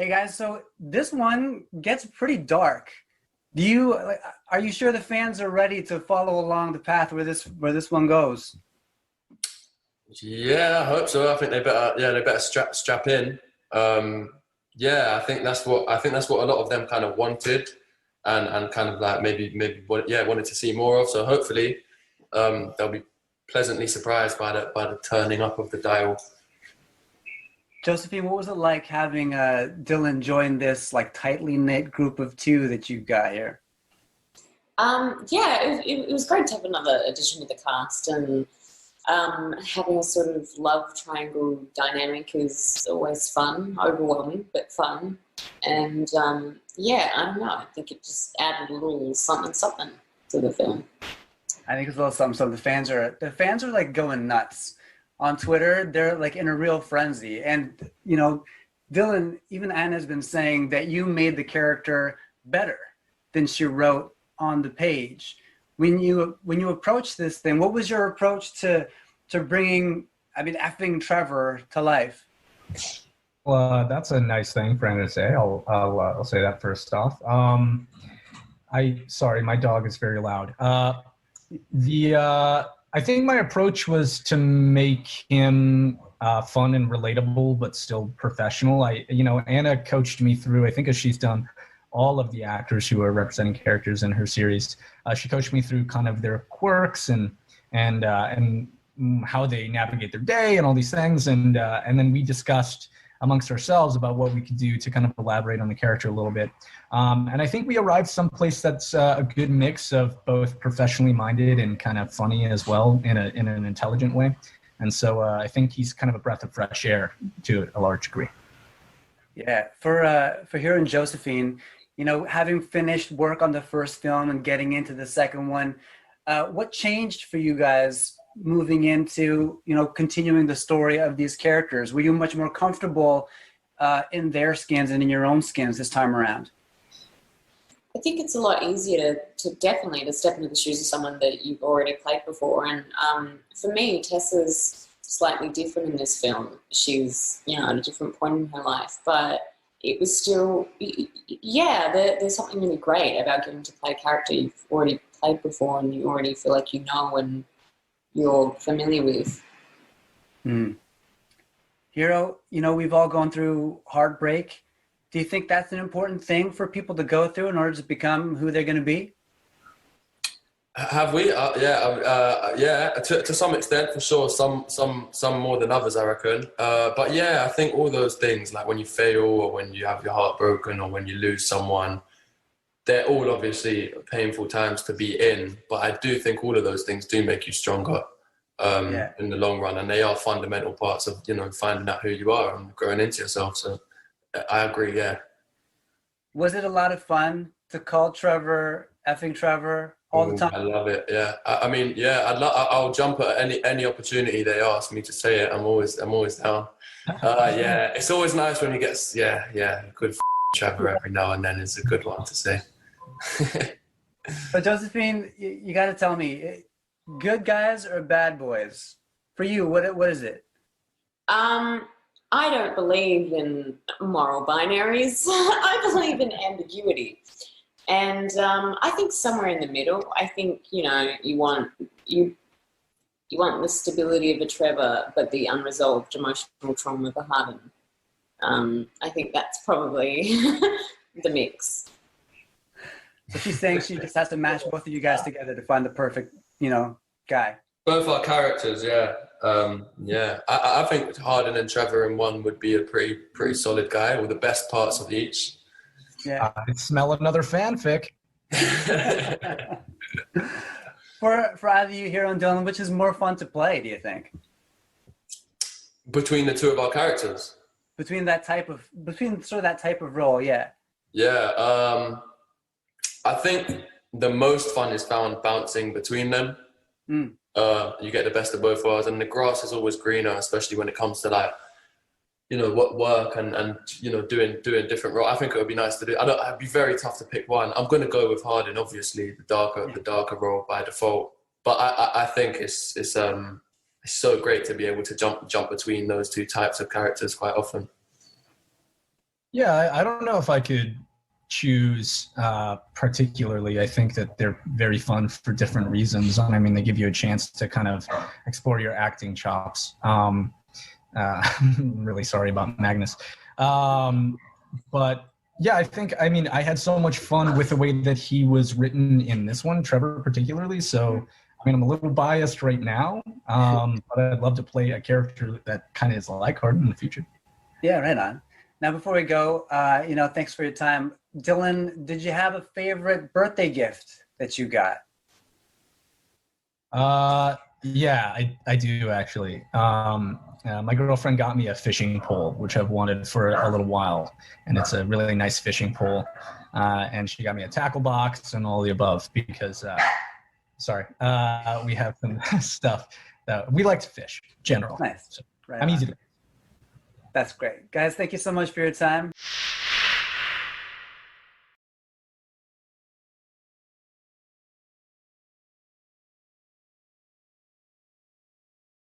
Hey guys, so this one gets pretty dark. Are you sure the fans are ready to follow along the path where this one goes? Yeah, I hope so. I think they better strap in. Yeah, I think that's what a lot of them kind of wanted, and kind of like maybe wanted to see more of. So hopefully, they'll be pleasantly surprised by the turning up of the dial. Josephine, what was it like having Dylan join this like tightly knit group of two that you've got here? Yeah, it was great to have another addition to the cast, and having a sort of love triangle dynamic is always fun, overwhelming, but fun. And yeah, I don't know, I think it just added a little something something to the film. I think it's a little something. So the fans are like going nuts on Twitter. They're like in a real frenzy, and Dylan, even Anna has been saying that you made the character better than she wrote on the page. When you approached this thing, what was your approach to bringing, effing Trevor to life? Well, that's a nice thing for Anna to say. I'll say that first off. Sorry, my dog is very loud. I think my approach was to make him fun and relatable, but still professional. Anna coached me through, I think as she's done all of the actors who are representing characters in her series. She coached me through kind of their quirks and how they navigate their day and all these things. And then we discussed amongst ourselves about what we could do to kind of elaborate on the character a little bit. And I think we arrived someplace that's a good mix of both professionally minded and kind of funny as well in an intelligent way. And so I think he's kind of a breath of fresh air to a large degree. Yeah, for Hero and Josephine, having finished work on the first film and getting into the second one, what changed for you guys moving into, continuing the story of these characters? Were you much more comfortable in their skins and in your own skins this time around? I think it's a lot easier to definitely step into the shoes of someone that you've already played before. And for me, Tessa's slightly different in this film. She's, at a different point in her life, but it was still, there's something really great about getting to play a character you've already played before and you already feel like you know and you're familiar with. Hero, we've all gone through heartbreak. Do you think that's an important thing for people to go through in order to become who they're going to be? Have we? Yeah. To some extent, for sure. Some more than others, I reckon. But yeah, I think all those things, like when you fail or when you have your heart broken or when you lose someone, they're all obviously painful times to be in. But I do think all of those things do make you stronger in the long run, and they are fundamental parts of finding out who you are and growing into yourself. So I agree. Yeah. Was it a lot of fun to call Trevor effing Trevor all the time? I love it. Yeah. I'll jump at any opportunity they ask me to say it. I'm always down. Yeah. It's always nice when you get good Trevor every now and then is a good one to say. But Josephine, you got to tell me, good guys or bad boys? For you, what is it? I don't believe in moral binaries. I believe in ambiguity. And I think somewhere in the middle. I think, you want the stability of a Trevor, but the unresolved emotional trauma of a Harden. I think that's probably the mix. So she's saying she just has to match both of you guys together to find the perfect, guy. Both our characters, yeah. I think Harden and Trevor in one would be a pretty solid guy with the best parts of each. Yeah. I smell another fanfic. For either you, Hero and Dylan, which is more fun to play, do you think? Between the two of our characters? Between that type of role, yeah. Yeah. I think the most fun is found bouncing between them. You get the best of both worlds, and the grass is always greener, especially when it comes to what work and doing different roles. I think it would be nice to do. It'd be very tough to pick one. I'm going to go with Harden, obviously, the darker role by default. But I think it's so great to be able to jump between those two types of characters quite often. Yeah, I don't know if I could choose particularly. I think that they're very fun for different reasons. I mean, they give you a chance to kind of explore your acting chops. I'm really sorry about Magnus. But yeah, I mean, I had so much fun with the way that he was written in this one, Trevor particularly. So, I mean, I'm a little biased right now, but I'd love to play a character that kind of is like Harden in the future. Yeah, right on. Now, before we go, thanks for your time. Dylan, did you have a favorite birthday gift that you got? Yeah, I do actually. My girlfriend got me a fishing pole, which I've wanted for a little while, and it's a really nice fishing pole. And she got me a tackle box and all the above because, we have some stuff that we like to fish, general. Nice. So Right I'm on. easy to. That's great. Guys, thank you so much for your time.